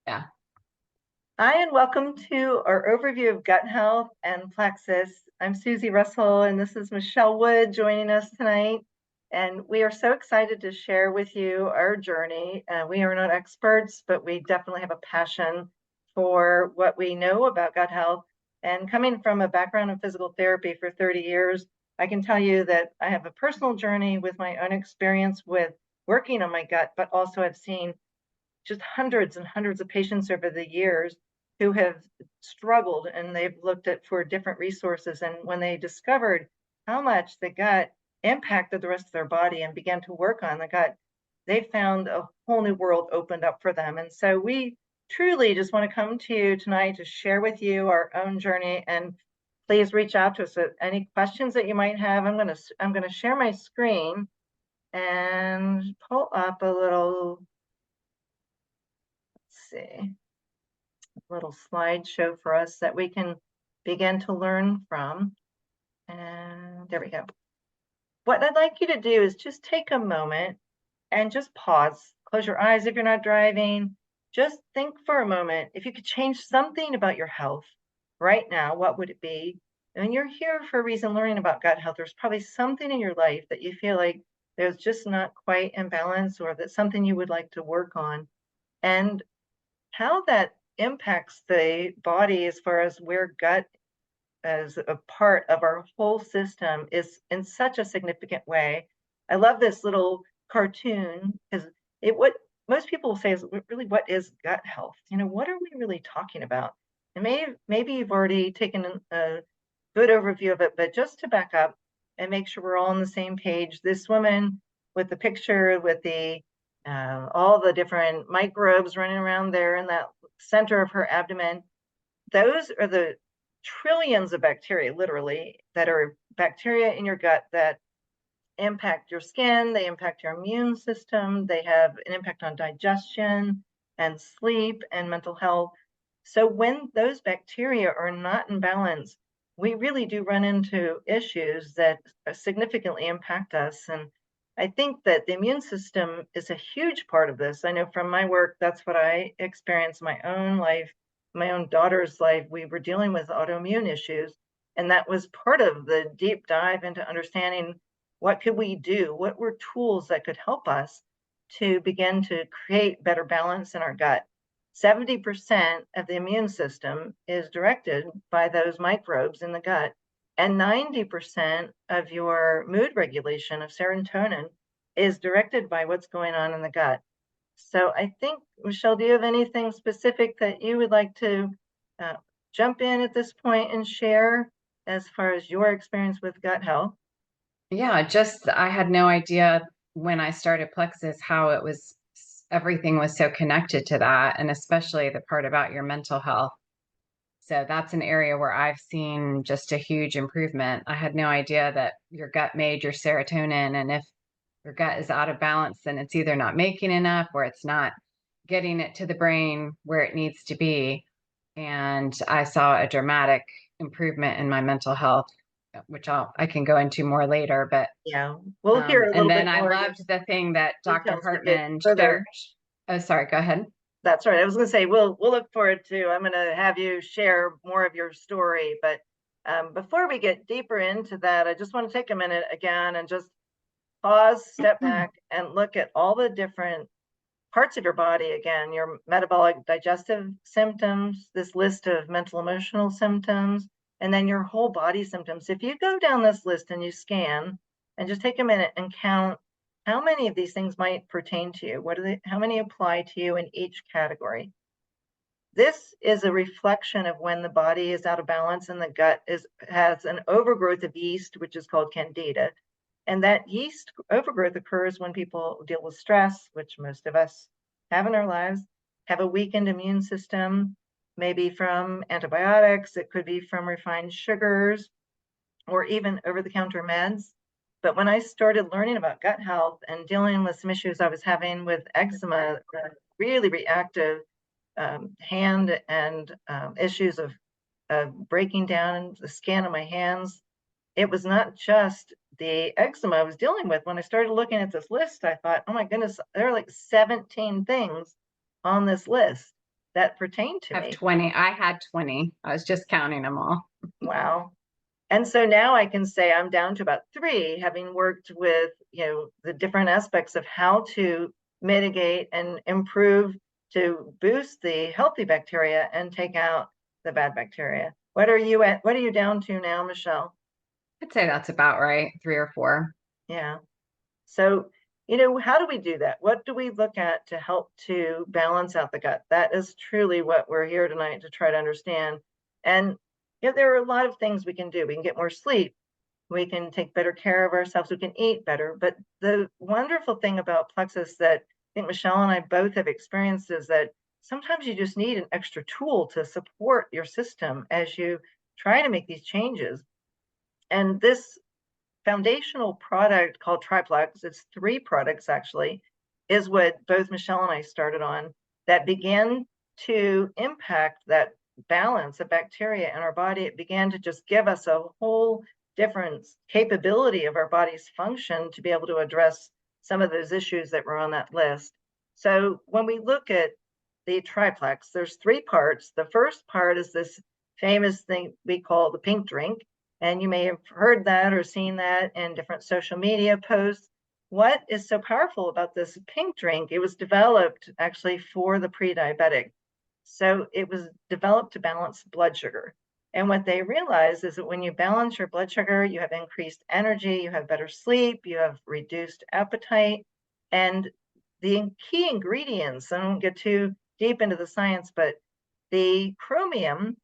Yeah. Hi, and welcome to our overview of gut health and plexus. I'm Susie Russell, and this is Michelle Wood joining us tonight. And we are so excited to share with you our journey. We are not experts, but we definitely have a passion for what we know about gut health. And coming from a background in physical therapy for 30 years, I can tell you that I have a personal journey with my own experience with working on my gut, but also I've seen just hundreds and hundreds of patients over the years who have struggled, and they've looked at for different resources. And when they discovered how much the gut impacted the rest of their body and began to work on the gut, they found a whole new world opened up for them. And so we truly just want to come to you tonight to share with you our own journey. And please reach out to us with any questions that you might have. I'm going to share my screen and pull up a little, let's see, little slideshow for us that we can begin to learn from. And there we go. What I'd like you to do is just take a moment and just pause. Close your eyes if you're not driving. Just think for a moment. If you could change something about your health right now, what would it be? And you're here for a reason learning about gut health. There's probably something in your life that you feel like there's just not quite in balance, or that's something you would like to work on. And how that impacts the body as far as where gut as a part of our whole system is in such a significant way. I love this little cartoon because what most people will say is really, what is gut health? What are we really talking about? And maybe you've already taken a good overview of it, but just to back up and make sure we're all on the same page, this woman with the picture with the all the different microbes running around there in that center of her abdomen, those are the trillions of bacteria, literally, that are bacteria in your gut that impact your skin, they impact your immune system, they have an impact on digestion and sleep and mental health. So when those bacteria are not in balance, we really do run into issues that significantly impact us. And I think that the immune system is a huge part of this. I know from my work, that's what I experienced in my own life, my own daughter's life. We were dealing with autoimmune issues, and that was part of the deep dive into understanding what could we do? What were tools that could help us to begin to create better balance in our gut? 70% of the immune system is directed by those microbes in the gut, and 90% of your mood regulation of serotonin is directed by what's going on in the gut. So I think, Michelle, do you have anything specific that you would like to uh, jump in at this point and share as far as your experience with gut health? Yeah, just I had no idea when I started Plexus how everything was so connected to that, and especially the part about your mental health. So that's an area where I've seen just a huge improvement. I had no idea that your gut made your serotonin, and if your gut is out of balance, then it's either not making enough or it's not getting it to the brain where it needs to be. And I saw a dramatic improvement in my mental health, which I can go into more later. But Yeah, we'll hear a and little then bit I more loved the thing that Dr. details as we get Hartman shared. further. Oh, sorry, go ahead. That's right. I was going to say we'll look forward to. I'm going to have you share more of your story, but before we get deeper into that, I just want to take a minute again and just pause, step back, and look at all the different parts of your body again. Your metabolic, digestive symptoms, this list of mental, emotional symptoms, and then your whole body symptoms. If you go down this list and you scan, and just take a minute and count how many of these things might pertain to you. What are they? How many apply to you in each category? This is a reflection of when the body is out of balance and the gut has an overgrowth of yeast, which is called candida. And that yeast overgrowth occurs when people deal with stress, which most of us have in our lives, have a weakened immune system, maybe from antibiotics, it could be from refined sugars, or even over-the-counter meds. But when I started learning about gut health and dealing with some issues I was having with eczema, really reactive hand and issues of breaking down the skin of my hands, it was not just the eczema I was dealing with. When I started looking at this list, I thought, oh my goodness, there are like 17 things on this list. that pertain to I have me. 20. I had 20. I was just counting them all. Wow. And so now I can say I'm down to about 3, having worked with, the different aspects of how to mitigate and improve to boost the healthy bacteria and take out the bad bacteria. What are you at? What are you down to now, Michelle? I'd say that's about right, 3 or 4. Yeah. So, how do we do that? What do we look at to help to balance out the gut? That is truly what we're here tonight to try to understand. And there are a lot of things we can do. We can get more sleep. We can take better care of ourselves. We can eat better. But the wonderful thing about Plexus that I think Michelle and I both have experienced is that sometimes you just need an extra tool to support your system as you try to make these changes. And this foundational product called Triplex, it's 3 products actually, is what both Michelle and I started on that began to impact that balance of bacteria in our body. It began to just give us a whole different capability of our body's function to be able to address some of those issues that were on that list. So when we look at the triplex, there's 3 parts. The first part is this famous thing we call the pink drink. And you may have heard that or seen that in different social media posts. What is so powerful about this pink drink? It was developed actually for the pre-diabetic. So it was developed to balance blood sugar. And what they realized is that when you balance your blood sugar, you have increased energy, you have better sleep, you have reduced appetite. And the key ingredients, I don't get too deep into the science, but the chromium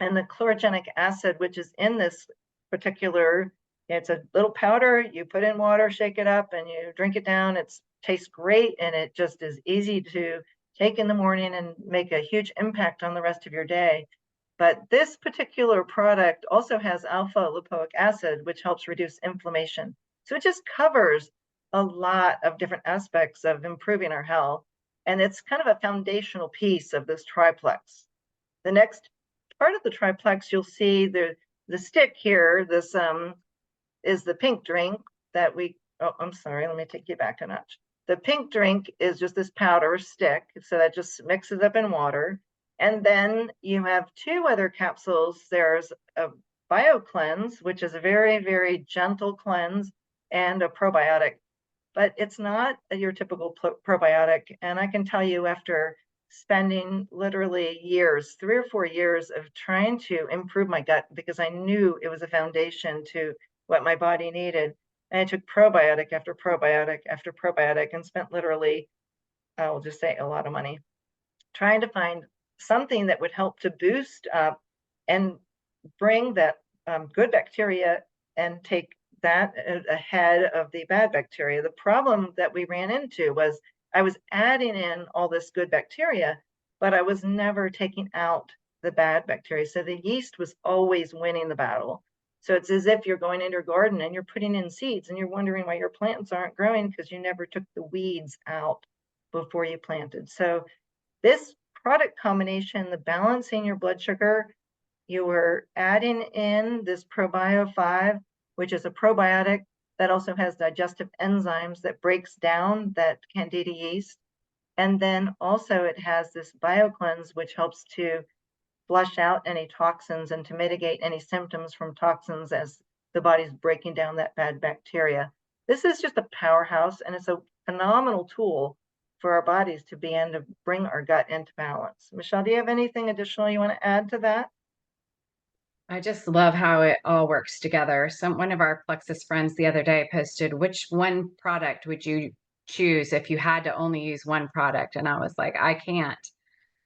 and the chlorogenic acid, which is in this particular, it's a little powder, you put in water, shake it up, and you drink it down. It tastes great, and it just is easy to take in the morning and make a huge impact on the rest of your day. But this particular product also has alpha lipoic acid, which helps reduce inflammation. So it just covers a lot of different aspects of improving our health. And it's kind of a foundational piece of this triplex. The next part of the triplex, you'll see the stick here. This is the pink drink that I'm sorry, let me take you back a notch. The pink drink is just this powder stick, so that just mixes up in water. And then you have 2 other capsules. There's a bio cleanse, which is a very, very gentle cleanse, and a probiotic. But it's not your typical probiotic. And I can tell you, after spending literally years, 3 or 4 years of trying to improve my gut, because I knew it was a foundation to what my body needed. And I took probiotic after probiotic after probiotic and spent literally, I will just say, a lot of money trying to find something that would help to boost up and bring that good bacteria and take that ahead of the bad bacteria. The problem that we ran into was I was adding in all this good bacteria, but I was never taking out the bad bacteria. So the yeast was always winning the battle. So it's as if you're going into your garden and you're putting in seeds and you're wondering why your plants aren't growing because you never took the weeds out before you planted. So this product combination, the balancing your blood sugar, you were adding in this Probio 5, which is a probiotic that also has digestive enzymes that breaks down that Candida yeast. And then also it has this BioCleanse, which helps to flush out any toxins and to mitigate any symptoms from toxins as the body's breaking down that bad bacteria. This is just a powerhouse, and it's a phenomenal tool for our bodies to begin to bring our gut into balance. Michelle, do you have anything additional you want to add to that? I just love how it all works together. One of our Plexus friends the other day posted, which one product would you choose if you had to only use one product? And I was like, I can't.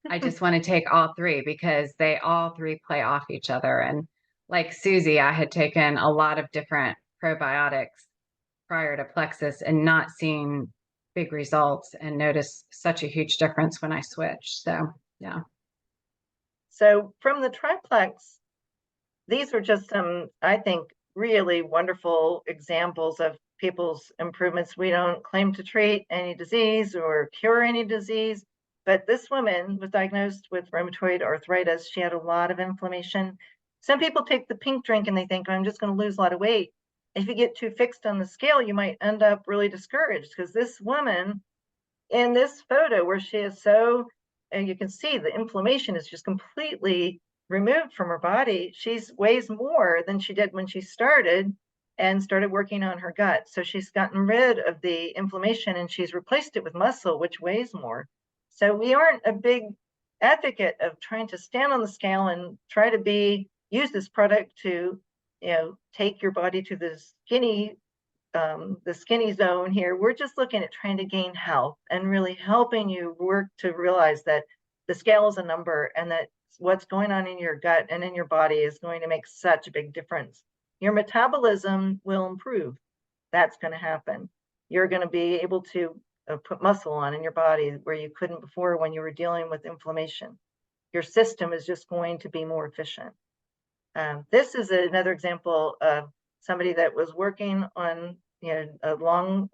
I just want to take all 3 because they all 3 play off each other. And like Susie, I had taken a lot of different probiotics prior to Plexus and not seen big results and noticed such a huge difference when I switched. So, yeah. So from the triplex, these are just some, I think, really wonderful examples of people's improvements. We don't claim to treat any disease or cure any disease, but this woman was diagnosed with rheumatoid arthritis. She had a lot of inflammation. Some people take the pink drink and they think, I'm just going to lose a lot of weight. If you get too fixed on the scale, you might end up really discouraged, because this woman in this photo where she is so and you can see the inflammation is just completely removed from her body. She weighs more than she did when she started and started working on her gut. So she's gotten rid of the inflammation and she's replaced it with muscle, which weighs more. So we aren't a big advocate of trying to stand on the scale and try to use this product to, take your body to the skinny zone here. We're just looking at trying to gain health and really helping you work to realize that the scale is a number and that what's going on in your gut and in your body is going to make such a big difference. Your metabolism will improve. That's going to happen. You're going to be able to put muscle on in your body where you couldn't before when you were dealing with inflammation. Your system is just going to be more efficient. This is another example of somebody that was working on a long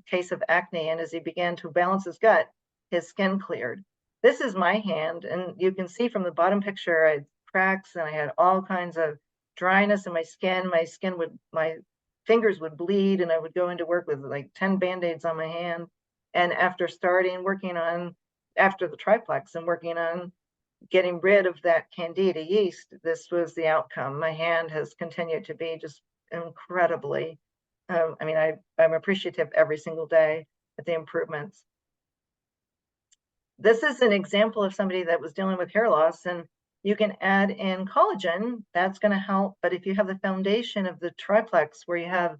case of acne, and as he began to balance his gut, his skin cleared. This is my hand, and you can see from the bottom picture, I had cracks and I had all kinds of dryness in my skin. My fingers would bleed, and I would go into work with like 10 band-aids on my hand. And after after the triplex and working on getting rid of that candida yeast, this was the outcome. My hand has continued to be just incredibly, I'm appreciative every single day of the improvements. This is an example of somebody that was dealing with hair loss, and you can add in collagen. That's going to help. But if you have the foundation of the triplex where you have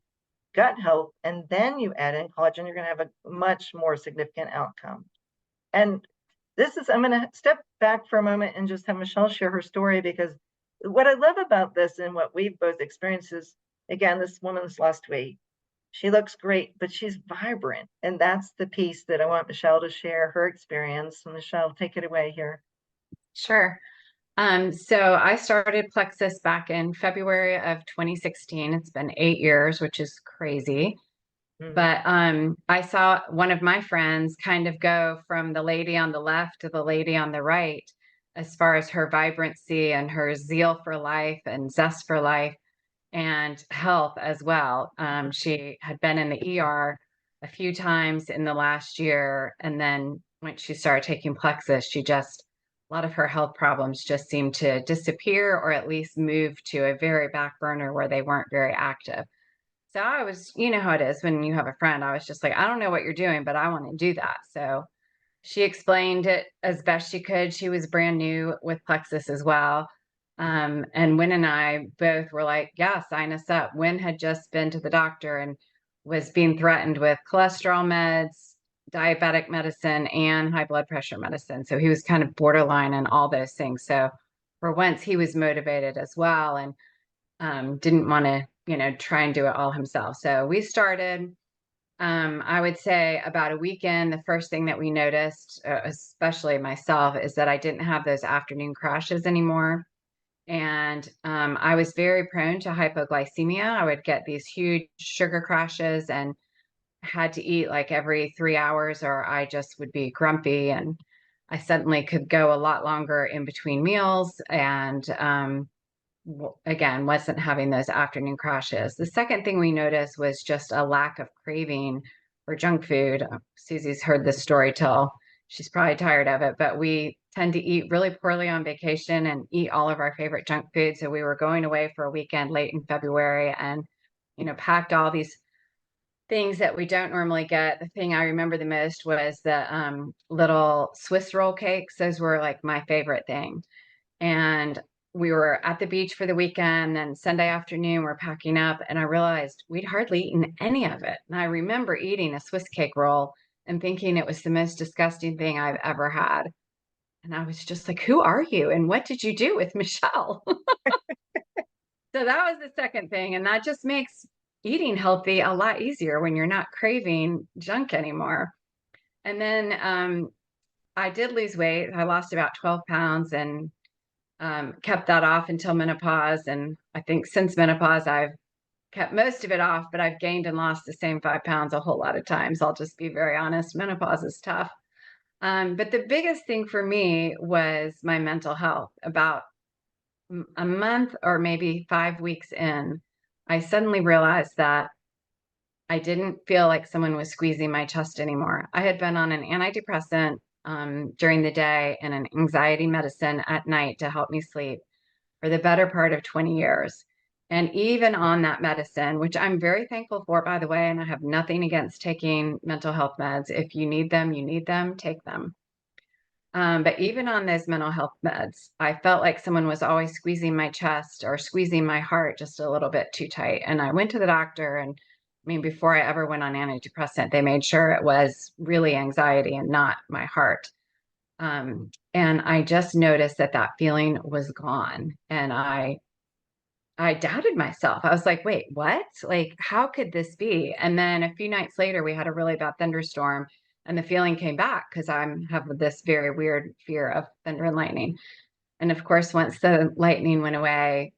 gut health and then you add in collagen, you're going to have a much more significant outcome. And I'm going to step back for a moment and just have Michelle share her story, because what I love about this and what we've both experienced is, again, this woman's lost weight. She looks great, but she's vibrant. And that's the piece that I want Michelle to share her experience. Michelle, take it away here. Sure. So I started Plexus back in February of 2016. It's been 8 years, which is crazy. But I saw one of my friends kind of go from the lady on the left to the lady on the right, as far as her vibrancy and her zeal for life and zest for life and health as well. She had been in the ER a few times in the last year. And then when she started taking Plexus, a lot of her health problems just seemed to disappear, or at least move to a very back burner where they weren't very active. So I was, you know how it is when you have a friend, I was just like, I don't know what you're doing, but I want to do that. So she explained it as best she could. She was brand new with Plexus as well. And Wynn and I both were like, yeah, sign us up. Wynn had just been to the doctor and was being threatened with cholesterol meds, diabetic medicine, and high blood pressure medicine. So he was kind of borderline and all those things. So for once, he was motivated as well, and didn't want to, try and do it all himself. So we started. I would say about a weekend, the first thing that we noticed, especially myself, is that I didn't have those afternoon crashes anymore. And I was very prone to hypoglycemia. I would get these huge sugar crashes and had to eat like every 3 hours, or I just would be grumpy. And I suddenly could go a lot longer in between meals. And again, wasn't having those afternoon crashes. The second thing we noticed was just a lack of craving for junk food. Susie's heard this story till she's probably tired of it, but we tend to eat really poorly on vacation and eat all of our favorite junk food. So we were going away for a weekend late in February and, packed all these things that we don't normally get. The thing I remember the most was the little Swiss roll cakes. Those were like my favorite thing. And we were at the beach for the weekend, and Sunday afternoon we're packing up, and I realized we'd hardly eaten any of it. And I remember eating a Swiss cake roll and thinking it was the most disgusting thing I've ever had. And I was just like, who are you? And what did you do with Michelle? So that was the second thing. And that just makes eating healthy a lot easier when you're not craving junk anymore. And then I did lose weight. I lost about 12 pounds and kept that off until menopause. And I think since menopause, I've kept most of it off, but I've gained and lost the same 5 pounds a whole lot of times. I'll just be very honest. Menopause is tough. But the biggest thing for me was my mental health. About a month or maybe 5 weeks in, I suddenly realized that I didn't feel like someone was squeezing my chest anymore. I had been on an antidepressant during the day and an anxiety medicine at night to help me sleep for the better part of 20 years. And even on that medicine, which I'm very thankful for, by the way, and I have nothing against taking mental health meds. If you need them, take them. But even on those mental health meds, I felt like someone was always squeezing my chest or squeezing my heart just a little bit too tight. And I went to the doctor, and I mean, before I ever went on antidepressant, they made sure it was really anxiety and not my heart. And I just noticed that that feeling was gone. And I doubted myself. I was like, wait, what? Like, how could this be? And then a few nights later, we had a really bad thunderstorm and the feeling came back because I'm have this very weird fear of thunder and lightning. And of course, once the lightning went away,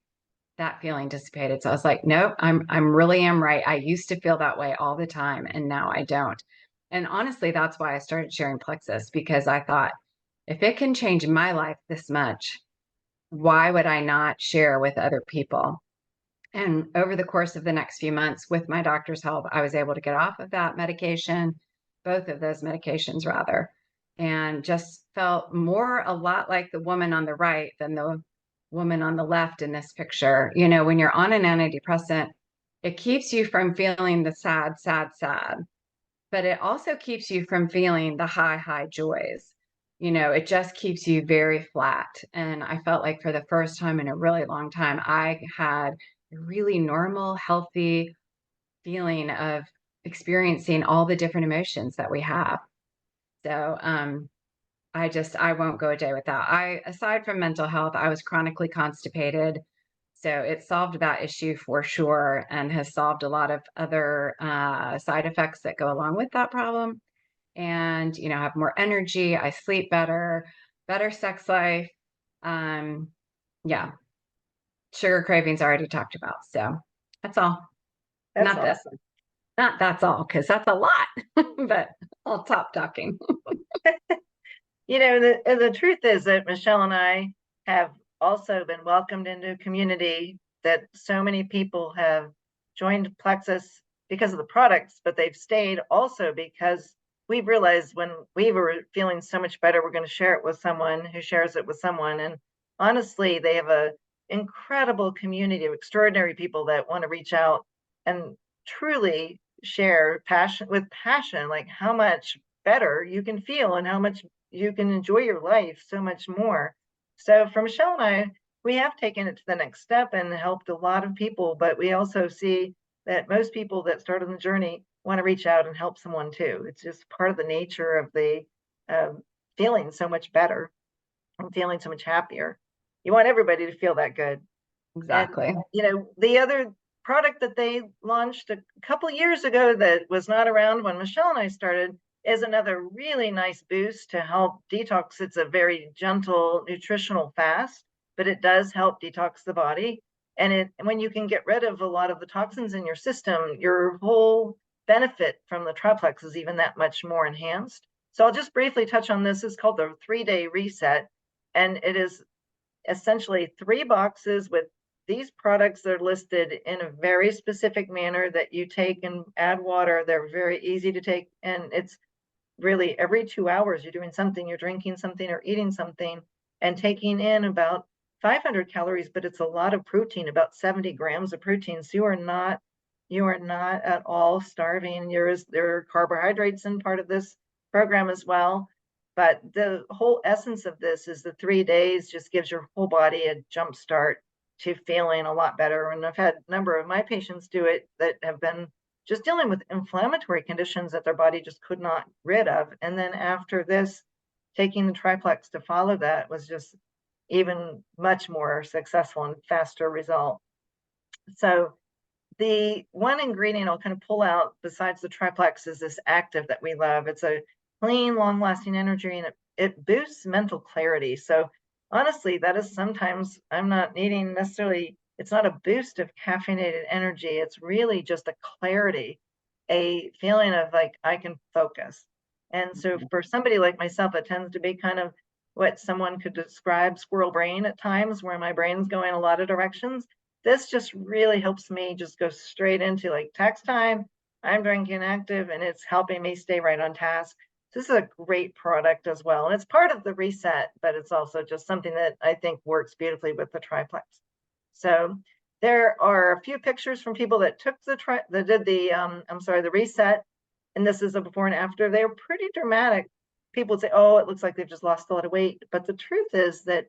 that feeling dissipated. So I was like, nope, I'm really am right. I used to feel that way all the time and now I don't. And honestly, that's why I started sharing Plexus, because I thought if it can change my life this much, why would I not share with other people? And over the course of the next few months, with my doctor's help, I was able to get off of that medication, both of those medications, rather, and just felt more a lot like the woman on the right than the woman on the left in this picture. You know, when you're on an antidepressant, it keeps you from feeling the sad, sad, sad, but it also keeps you from feeling the high, high joys. You know, it just keeps you very flat. And I felt like for the first time in a really long time, I had a really normal, healthy feeling of experiencing all the different emotions that we have. So I won't go a day without. Aside from mental health, I was chronically constipated. So it solved that issue for sure and has solved a lot of other side effects that go along with that problem. And, you know, have more energy. I sleep better, better sex life. Um, yeah, sugar cravings already talked about. So that's all. That's Not that, awesome. not that's all, because that's a lot, but I'll stop talking. You know, the truth is that Michelle and I have also been welcomed into a community that so many people have joined Plexus because of the products, but they've stayed also because we've realized when we were feeling so much better, we're going to share it with someone who shares it with someone. And honestly, they have a incredible community of extraordinary people that want to reach out and truly share passion, like how much better you can feel and how much you can enjoy your life so much more. So for Michelle and I, we have taken it to the next step and helped a lot of people, but we also see that most people that start on the journey want to reach out and help someone too. It's just part of the nature of the feeling so much better and feeling so much happier. You want everybody to feel that good. And, Exactly. you know, the other product that they launched a couple years ago that was not around when Michelle and I started is another really nice boost to help detox. It's a very gentle nutritional fast, but it does help detox the body. And when you can get rid of a lot of the toxins in your system, your whole benefit from the triplex is even that much more enhanced. So I'll just briefly touch on this. It's called the 3-day reset. And it is essentially 3 boxes with these products. Are listed in a very specific manner that you take and add water. They're very easy to take, and it's really every 2 hours you're doing something, you're drinking something or eating something and taking in about 500 calories, but it's a lot of protein, about 70 grams of protein. So you are not at all starving. There are carbohydrates in part of this program as well. But the whole essence of this is the 3 days just gives your whole body a jump start to feeling a lot better. And I've had a number of my patients do it that have been just dealing with inflammatory conditions that their body just could not rid of. And then after this, taking the triplex to follow that was just even much more successful and faster result. So the one ingredient I'll kind of pull out besides the triplex is this active that we love. It's a clean, long-lasting energy, and it boosts mental clarity. So honestly, that is sometimes I'm not needing necessarily, it's not a boost of caffeinated energy. It's really just a clarity, a feeling of like I can focus. And so for somebody like myself, it tends to be kind of what someone could describe squirrel brain at times, where my brain's going a lot of directions. This just really helps me just go straight into like tax time. I'm drinking active and it's helping me stay right on task. This is a great product as well. And it's part of the reset, but it's also just something that I think works beautifully with the triplex. So there are a few pictures from people that took that did the reset. And this is a before and after. They're pretty dramatic. People would say, oh, it looks like they've just lost a lot of weight. But the truth is that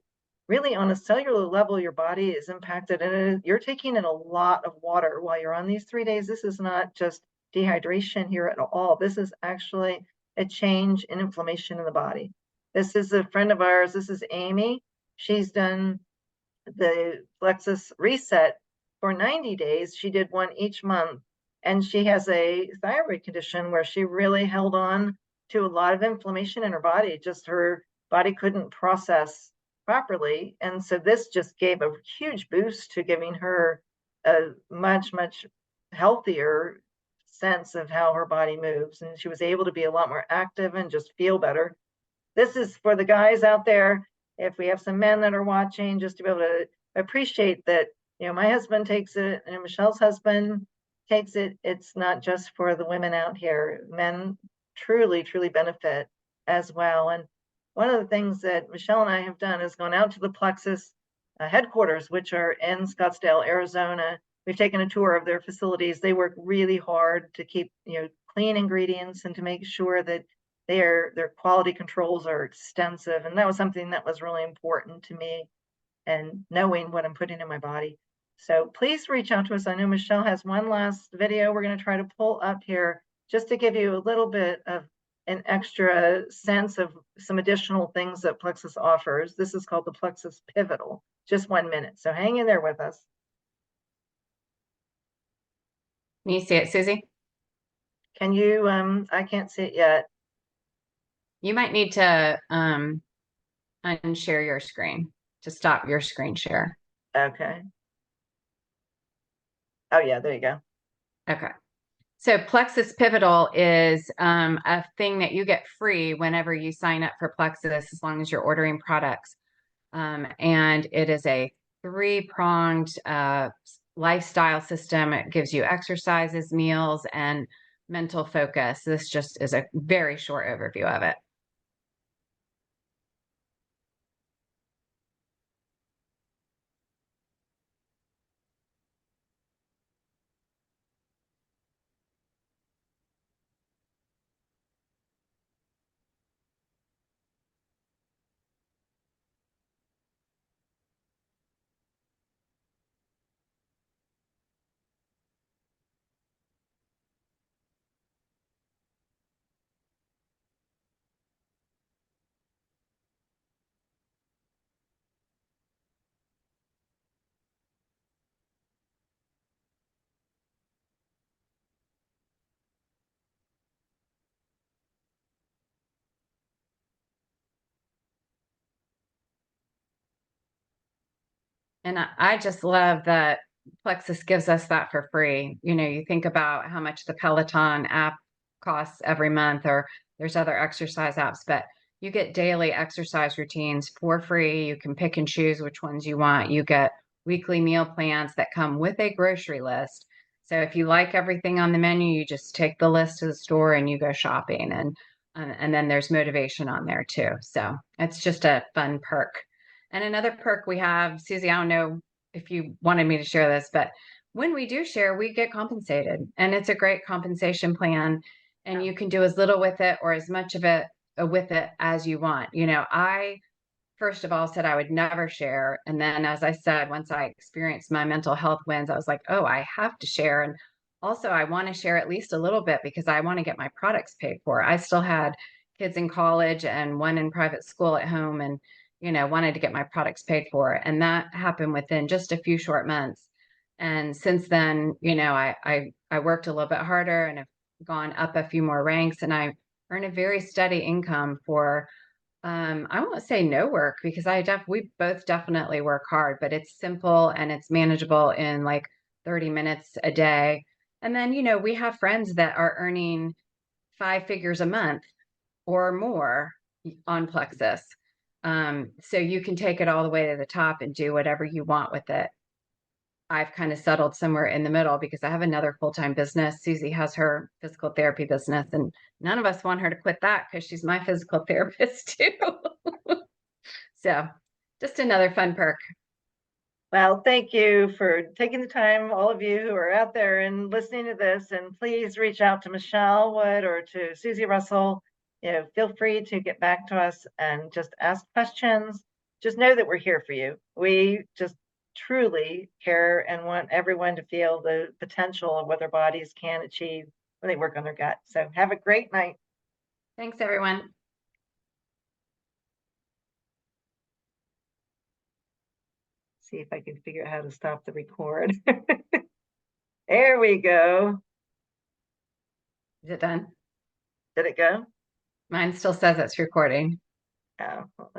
really on a cellular level, your body is impacted and you're taking in a lot of water while you're on these 3 days. This is not just dehydration here at all. This is actually a change in inflammation in the body. This is a friend of ours. This is Amy. She's done the Plexus reset for 90 days. She did one each month. And she has a thyroid condition where she really held on to a lot of inflammation in her body. Just her body couldn't process properly. And so this just gave a huge boost to giving her a much, much healthier sense of how her body moves. And she was able to be a lot more active and just feel better. This is for the guys out there. If we have some men that are watching, just to be able to appreciate that, my husband takes it and Michelle's husband takes it. It's not just for the women out here. Men truly, truly benefit as well. And one of the things that Michelle and I have done is gone out to the Plexus headquarters, which are in Scottsdale, Arizona. We've taken a tour of their facilities. They work really hard to keep, clean ingredients and to make sure that their quality controls are extensive. And that was something that was really important to me, and knowing what I'm putting in my body. So please reach out to us. I know Michelle has one last video we're going to try to pull up here just to give you a little bit of an extra sense of some additional things that Plexus offers. This is called the Plexus Pivotal, just 1 minute. So hang in there with us. Can you see it, Susie? Can you, I can't see it yet. You might need to unshare your screen to stop your screen share. Okay. Oh yeah, there you go. Okay. So Plexus Pivotal is a thing that you get free whenever you sign up for Plexus, as long as you're ordering products. And it is a 3-pronged lifestyle system. It gives you exercises, meals, and mental focus. This just is a very short overview of it. And I just love that Plexus gives us that for free. You think about how much the Peloton app costs every month, or there's other exercise apps, but you get daily exercise routines for free. You can pick and choose which ones you want. You get weekly meal plans that come with a grocery list. So if you like everything on the menu, you just take the list to the store and you go shopping. And then there's motivation on there too. So it's just a fun perk. And another perk we have, Susie, I don't know if you wanted me to share this, but when we do share, we get compensated, and it's a great compensation plan. And you can do as little with it or as much of it with it as you want. I first of all said I would never share. And then, as I said, once I experienced my mental health wins, I was like, oh, I have to share. And also, I want to share at least a little bit because I want to get my products paid for. I still had kids in college and one in private school at home, and wanted to get my products paid for. And that happened within just a few short months. And since then, I worked a little bit harder and have gone up a few more ranks, and I earn a very steady income for I won't say no work, because we both definitely work hard, but it's simple and it's manageable in like 30 minutes a day. And then, we have friends that are earning 5 figures a month or more on Plexus. So you can take it all the way to the top and do whatever you want with it. I've kind of settled somewhere in the middle because I have another full-time business. Susie has her physical therapy business, and none of us want her to quit that because she's my physical therapist too. So just another fun perk. Well, thank you for taking the time, all of you who are out there and listening to this. And please reach out to Michelle Wood or to Susie Russell. Feel free to get back to us and just ask questions. Just know that we're here for you. We just truly care and want everyone to feel the potential of what their bodies can achieve when they work on their gut. So have a great night. Thanks, everyone. See if I can figure out how to stop the record. There we go. Is it done? Did it go? Mine still says it's recording. Oh, hold on.